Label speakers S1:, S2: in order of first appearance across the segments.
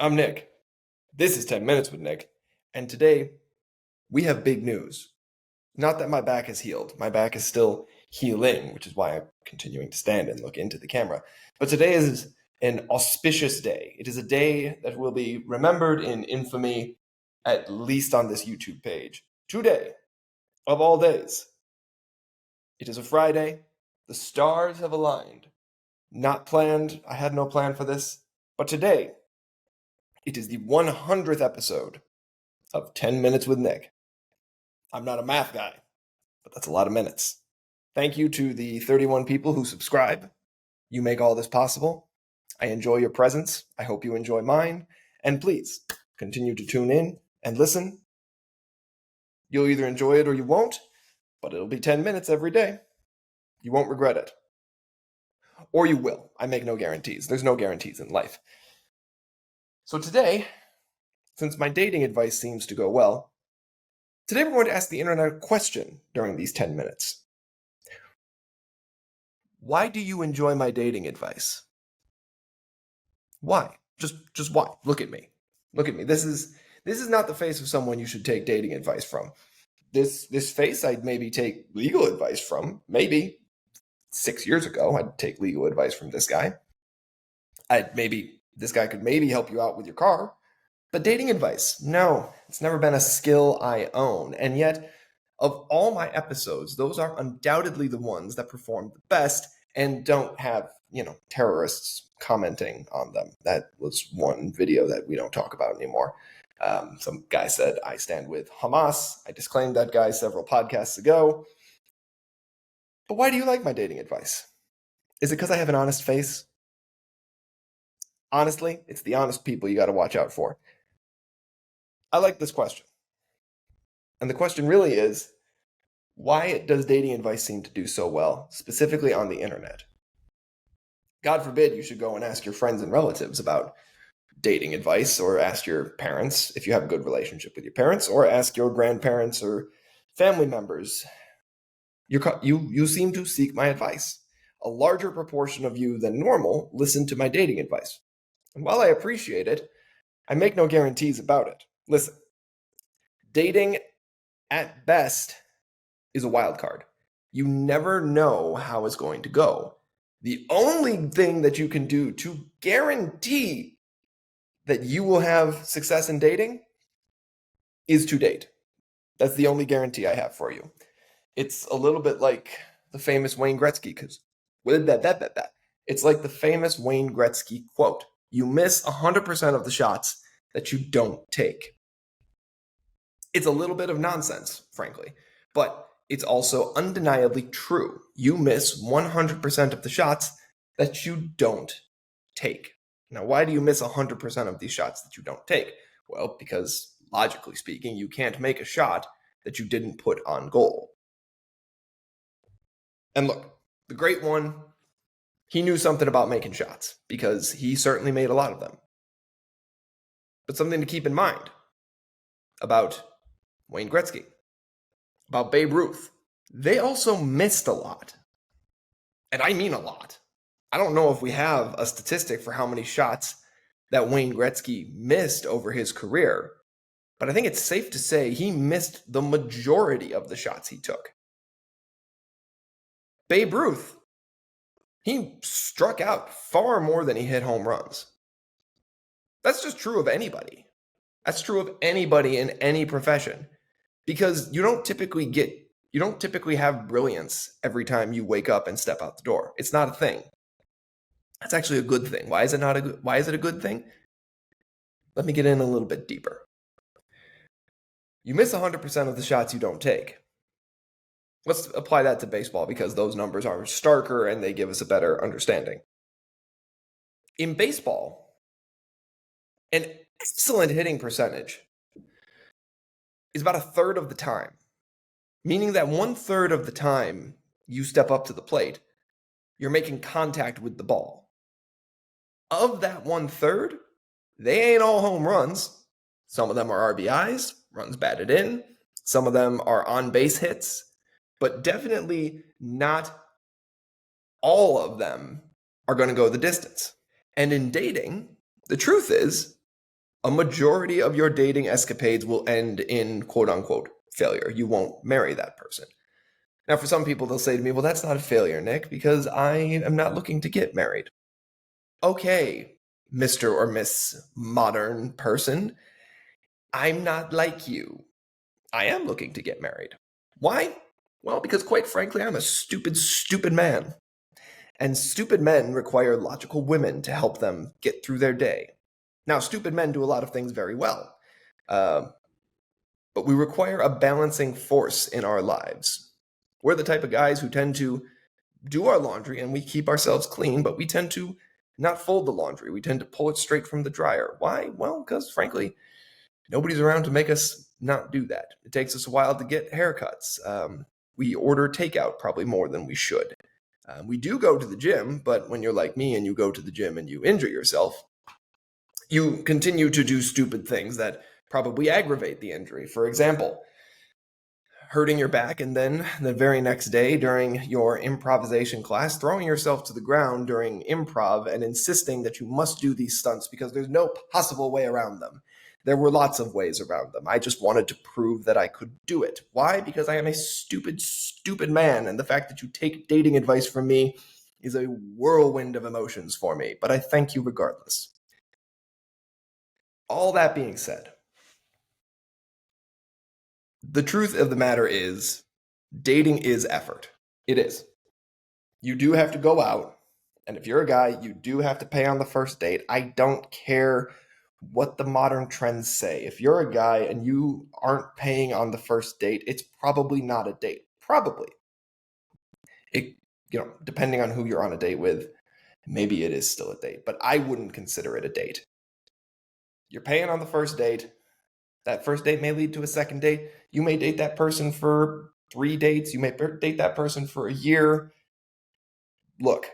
S1: I'm Nick. This is 10 Minutes with Nick. And today we have big news. Not that my back is healed. My back is still healing, which is why I'm continuing to stand and look into the camera. But today is an auspicious day. It is a day that will be remembered in infamy, at least on this YouTube page. Today, of all days, it is a Friday. The stars have aligned. Not planned. I had no plan for this. But today, it is the 100th episode of 10 Minutes with Nick. I'm not a math guy, but that's a lot of minutes. Thank you to the 31 people who subscribe. You make all this possible. I enjoy your presence. I hope you enjoy mine. And please continue to tune in and listen. You'll either enjoy it or you won't, but it'll be 10 minutes every day. You won't regret it. Or you will. I make no guarantees. There's no guarantees in life. So today, since my dating advice seems to go well, today we're going to ask the internet a question during these 10 minutes. Why do you enjoy my dating advice? Why? Just why? Look at me. Look at me. This is not the face of someone you should take dating advice from. This face I'd maybe take legal advice from. Maybe 6 years ago I'd take legal advice from this guy. This guy could maybe help you out with your car. But dating advice, no, it's never been a skill I own. And yet, of all my episodes, those are undoubtedly the ones that perform the best and don't have, terrorists commenting on them. That was one video that we don't talk about anymore. Some guy said, I stand with Hamas. I disclaimed that guy several podcasts ago. But why do you like my dating advice? Is it because I have an honest face? Honestly, it's the honest people you got to watch out for. I like this question. And the question really is, why does dating advice seem to do so well, specifically on the internet? God forbid you should go and ask your friends and relatives about dating advice, or ask your parents if you have a good relationship with your parents, or ask your grandparents or family members. You seem to seek my advice. A larger proportion of you than normal listen to my dating advice. And while I appreciate it, I make no guarantees about it. Listen, dating at best is a wild card. You never know how it's going to go. The only thing that you can do to guarantee that you will have success in dating is to date. That's the only guarantee I have for you. It's a little bit like the famous Wayne Gretzky, it's like the famous Wayne Gretzky quote: you miss 100% of the shots that you don't take. It's a little bit of nonsense, frankly, but it's also undeniably true. You miss 100% of the shots that you don't take. Now, why do you miss 100% of these shots that you don't take? Well, because logically speaking, you can't make a shot that you didn't put on goal. And look, the great one, he knew something about making shots, because he certainly made a lot of them. But something to keep in mind about Wayne Gretzky, about Babe Ruth, they also missed a lot. And I mean a lot. I don't know if we have a statistic for how many shots that Wayne Gretzky missed over his career, but I think it's safe to say he missed the majority of the shots he took. Babe Ruth, he struck out far more than he hit home runs. That's just true of anybody. That's true of anybody in any profession, because you don't typically have brilliance every time you wake up and step out the door. It's not a thing. That's actually a good thing. Why is it a good thing? Let me get in a little bit deeper. You miss 100% of the shots you don't take. Let's apply that to baseball, because those numbers are starker and they give us a better understanding. In baseball, an excellent hitting percentage is about a third of the time, meaning that 1/3 of the time you step up to the plate, you're making contact with the ball. Of that 1/3, they ain't all home runs. Some of them are RBIs, runs batted in. Some of them are on-base hits, but definitely not all of them are going to go the distance. And in dating, the truth is, A majority of your dating escapades will end in quote unquote failure. You won't marry that person. Now, for some people, they'll say to me, well, that's not a failure, Nick, because I am not looking to get married. Okay, Mr. or Miss Modern Person, I'm not like you. I am looking to get married. Why? Well, because quite frankly, I'm a stupid, stupid man. And stupid men require logical women to help them get through their day. Now, stupid men do a lot of things very well, uh, but we require a balancing force in our lives. We're the type of guys who tend to do our laundry and we keep ourselves clean, but we tend to not fold the laundry. We tend to pull it straight from the dryer. Why? Well, because frankly, nobody's around to make us not do that. It takes us a while to get haircuts. We order takeout probably more than we should. We do go to the gym, but when you're like me and you go to the gym and you injure yourself, you continue to do stupid things that probably aggravate the injury. For example, hurting your back and then the very next day during your improvisation class, throwing yourself to the ground during improv and insisting that you must do these stunts because there's no possible way around them. There were lots of ways around them. I just wanted to prove that I could do it. Why? Because I am a stupid, stupid man, and the fact that you take dating advice from me is a whirlwind of emotions for me, but I thank you regardless. All that being said, the truth of the matter is dating is effort. It is. You do have to go out, and if you're a guy, you do have to pay on the first date. I don't care what the modern trends say. If you're a guy and you aren't paying on the first date, it's probably not a date. Probably. It, depending on who you're on a date with, maybe it is still a date, but I wouldn't consider it a date. You're paying on the first date. That first date may lead to a second date. You may date that person for 3 dates. You may date that person for a year. Look,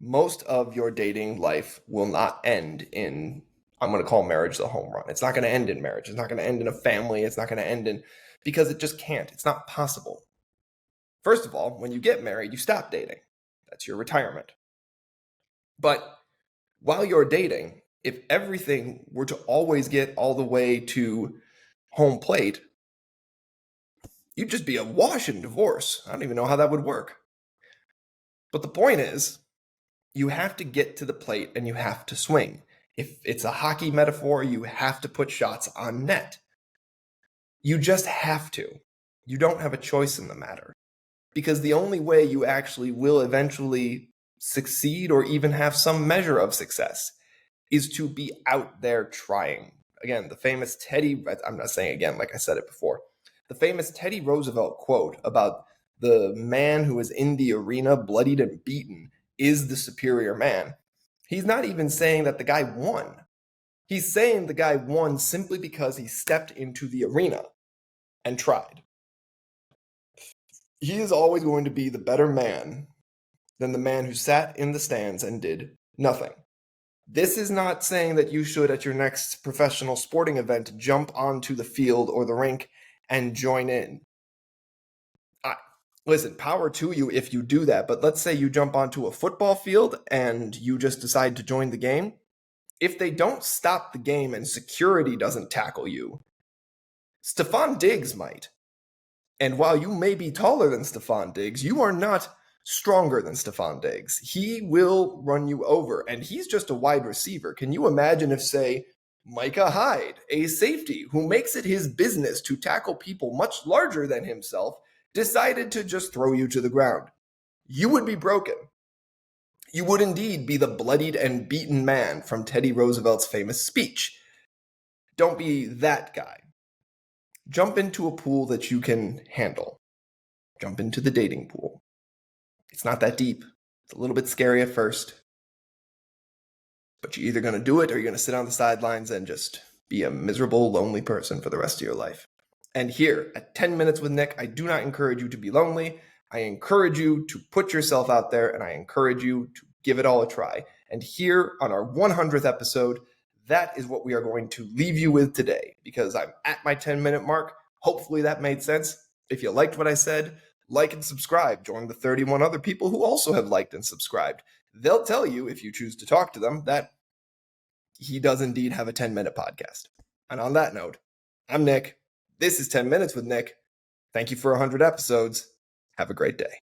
S1: most of your dating life will not end in, I'm going to call marriage the home run. It's not going to end in marriage. It's not going to end in a family. It's not going to end in, because it just can't. It's not possible. First of all, when you get married, you stop dating. That's your retirement. But while you're dating, if everything were to always get all the way to home plate, you'd just be awash in divorce. I don't even know how that would work. But the point is, you have to get to the plate and you have to swing. If it's a hockey metaphor, you have to put shots on net. You just have to. You don't have a choice in the matter. Because the only way you actually will eventually succeed or even have some measure of success is to be out there trying. Again, the famous I'm not saying again like I said it before, the famous Teddy Roosevelt quote about the man who is in the arena bloodied and beaten is the superior man. He's not even saying that the guy won. He's saying the guy won simply because he stepped into the arena and tried. He is always going to be the better man than the man who sat in the stands and did nothing. This is not saying that you should, at your next professional sporting event, jump onto the field or the rink and join in. Listen, power to you if you do that, but let's say you jump onto a football field and you just decide to join the game. If they don't stop the game and security doesn't tackle you, Stephon Diggs might. And while you may be taller than Stephon Diggs, you are not stronger than Stephon Diggs. He will run you over, and he's just a wide receiver. Can you imagine if, say, Micah Hyde, a safety who makes it his business to tackle people much larger than himself, decided to just throw you to the ground? You would be broken. You would indeed be the bloodied and beaten man from Teddy Roosevelt's famous speech. Don't be that guy. Jump into a pool that you can handle. Jump into the dating pool. It's not that deep. It's a little bit scary at first. But you're either going to do it or you're going to sit on the sidelines and just be a miserable, lonely person for the rest of your life. And here at 10 Minutes with Nick, I do not encourage you to be lonely. I encourage you to put yourself out there, and I encourage you to give it all a try. And here on our 100th episode, that is what we are going to leave you with today, because I'm at my 10-minute mark. Hopefully that made sense. If you liked what I said, like and subscribe. Join the 31 other people who also have liked and subscribed. They'll tell you, if you choose to talk to them, that he does indeed have a 10-minute podcast. And on that note, I'm Nick. This is 10 Minutes with Nick. Thank you for 100 episodes. Have a great day.